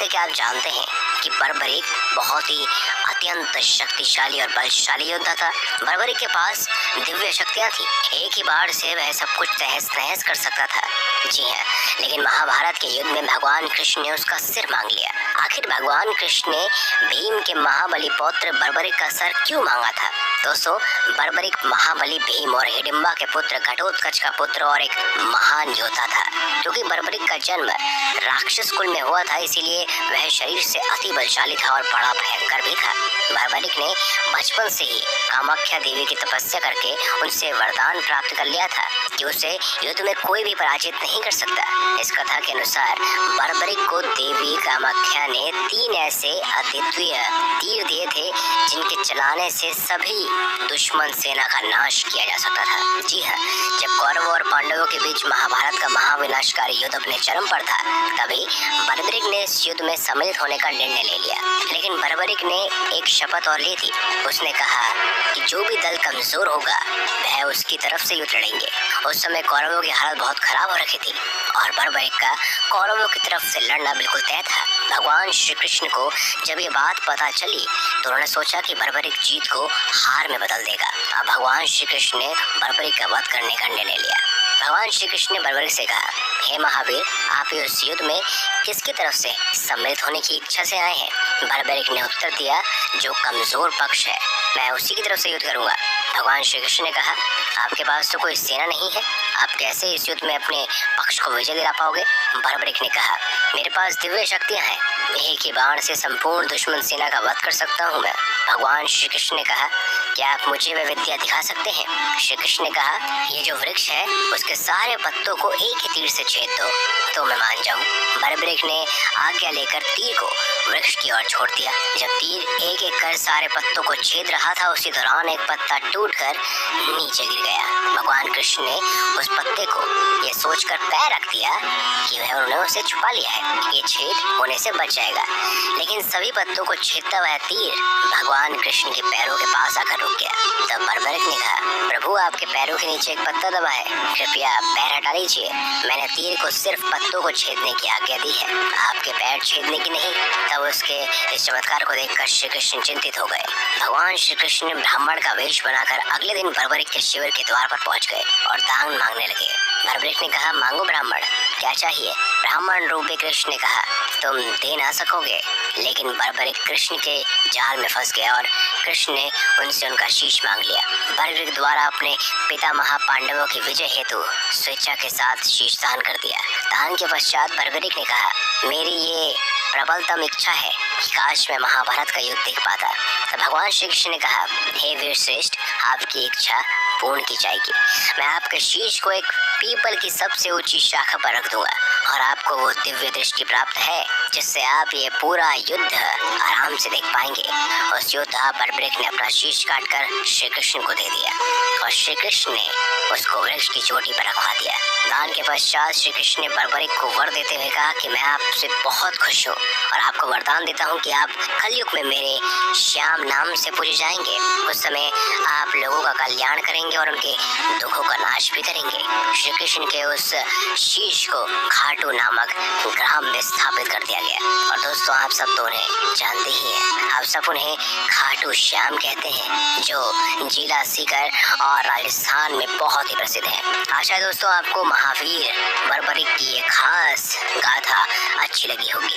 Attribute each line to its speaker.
Speaker 1: जैसे कि आप जानते हैं कि बर्बरीक बहुत ही अत्यंत शक्तिशाली और बलशाली योद्धा था। बर्बरीक के पास दिव्य शक्तियां थी। एक ही बाण से वह सब कुछ तहस नहस कर सकता था। जी हाँ, लेकिन महाभारत के युद्ध में भगवान कृष्ण ने उसका सिर मांग लिया। आखिर भगवान कृष्ण ने भीम के महाबली पौत्र बर्बरीक का सर क्यों मांगा था? दोस्तों, बर्बरीक महाबली भीम और हिडिंबा के पुत्र घटोत्कच का पुत्र और एक महान योद्धा था। क्योंकि बर्बरीक का जन्म राक्षस कुल में हुआ था, इसीलिए वह शरीर से अति बलशाली था और बड़ा भयंकर भी था। बर्बरीक ने बचपन से ही कामाख्या देवी की तपस्या करके उनसे वरदान प्राप्त कर लिया था कि उसे युद्ध में कोई भी पराजित नहीं कर सकता। इस कथा के अनुसार बर्बरीक को देवी कामाख्या ने 3 ऐसे अद्वितीय तीर दिए थे जिनके चलाने से सभी दुश्मन सेना का नाश किया जा सकता था। जी हाँ, जब कौरवों और पांडवों के बीच महाभारत का महाविनाशकारी युद्ध अपने चरम पर था, तभी बर्बरीक ने इस युद्ध में सम्मिलित होने का निर्णय ले लिया। लेकिन बर्बरीक ने एक शपथ और ली थी। उसने कहा कि जो भी दल कमजोर होगा वह उसकी तरफ से युद्ध लड़ेंगे। उस समय कौरवों की हालत बहुत खराब हो रखी थी और बर्बरीक का कौरवों की तरफ से लड़ना बिल्कुल तय था। भगवान श्री कृष्ण को जब ये बात पता चली तो उन्होंने सोचा कि बर्बरीक जीत को हार में बदल देगा। अब भगवान श्री कृष्ण ने बर्बरीक का वध करने का निर्णय लिया। भगवान श्री कृष्ण ने बर्बरीक से कहा, हे महावीर, आप इस युद्ध में किसकी तरफ से सम्मिलित होने की इच्छा से आए हैं? बर्बरीक ने उत्तर दिया, जो कमजोर पक्ष है मैं उसी की तरफ से युद्ध करूंगा। भगवान श्री कृष्ण ने कहा, आपके पास तो कोई सेना नहीं है, आप कैसे इस युद्ध में अपने पक्ष को विजय दिला पाओगे? बर्बरीक ने कहा, मेरे पास दिव्य शक्तियां हैं, एक ही बाण से संपूर्ण दुश्मन सेना का वध कर सकता हूँ मैं। भगवान श्री कृष्ण ने कहा, क्या आप मुझे वह विद्या दिखा सकते हैं? श्री कृष्ण ने कहा, ये जो वृक्ष है उसके सारे पत्तों को एक ही तीर से छेद दो तो मैं मान जाऊं। बर्बरीक ने आज्ञा लेकर तीर को वृक्ष की ओर छोड़ दिया। जब तीर एक एक कर सारे पत्तों को छेद रहा था, उसी दौरान एक पत्ता टूटकर नीचे गिर गया। भगवान कृष्ण ने उस पत्ते को ये सोचकर पैर रख दिया कि उन्होंने उसे छुपा लिया है, ये छेद होने से बच जाएगा। लेकिन सभी पत्तों को छेदता वह तीर भगवान कृष्ण के पैरों के पास आकर रुक गया। तब बर्बरीक ने कहा, प्रभु, आपके पैरों के नीचे एक पत्ता दबा है, कृपया पैर हटा लीजिए। मैंने तीर को सिर्फ पत्तों को छेदने की आज्ञा दी है, आपके पैर छेदने की नहीं। तब उसके इस चमत्कार को देखकर श्री कृष्ण चिंतित हो गए। भगवान श्री कृष्ण ने ब्राह्मण का वेश बनाकर अगले दिन बर्बरीक के शिविर के द्वार पर पहुंच गए और दान मांगने लगे। बर्बरीक ने कहा, मांगो ब्राह्मण, क्या चाहिए? ब्राह्मण रूपी कृष्ण ने कहा, तुम दे ना सकोगे। लेकिन बर्बरीक कृष्ण के जाल में फंस गया और कृष्ण ने उनसे उनका शीश मांग लिया। बर्बरीक द्वारा अपने पिता महापांडवों की विजय हेतु स्वेच्छा के साथ शीश दान कर दिया। दान के पश्चात बर्बरीक ने कहा, मेरी ये प्रबलतम इच्छा है कि काश मैं महाभारत का युद्ध देख पाता। तो भगवान श्री कृष्ण ने कहा, हे वीर श्रेष्ठ, आपकी इच्छा पूर्ण की जाएगी। मैं आपके शीश को एक पीपल की सबसे ऊंची शाखा पर रख दूंगा और आपको वो दिव्य दृष्टि प्राप्त है जिससे आप ये पूरा युद्ध आराम से देख पाएंगे। उस योद्धा बर्बरीक ने अपना शीश काटकर श्री कृष्ण को दे दिया और श्री कृष्ण ने उसको वृक्ष की चोटी पर रखवा दिया। दान के पश्चात श्री कृष्ण ने बर्बरीक को वर देते हुए कहा कि मैं आपसे बहुत खुश हूँ और आपको वरदान देता हूँ कि आप कलयुग में मेरे श्याम नाम से पूजे जाएंगे। उस समय आप लोगों का कल्याण करेंगे और उनके दुखों का नाश भी करेंगे। श्री कृष्ण के उस शीश को खाटू नामक ग्राम में स्थापित कर दिया गया। और दोस्तों, आप सब तो उन्हें जानते ही हैं, आप सब उन्हें खाटू श्याम कहते हैं, जो जिला सीकर और राजस्थान में बहुत ही प्रसिद्ध है। आशा है दोस्तों आपको महावीर बर्बरीक की ये खास गाथा अच्छी लगी होगी।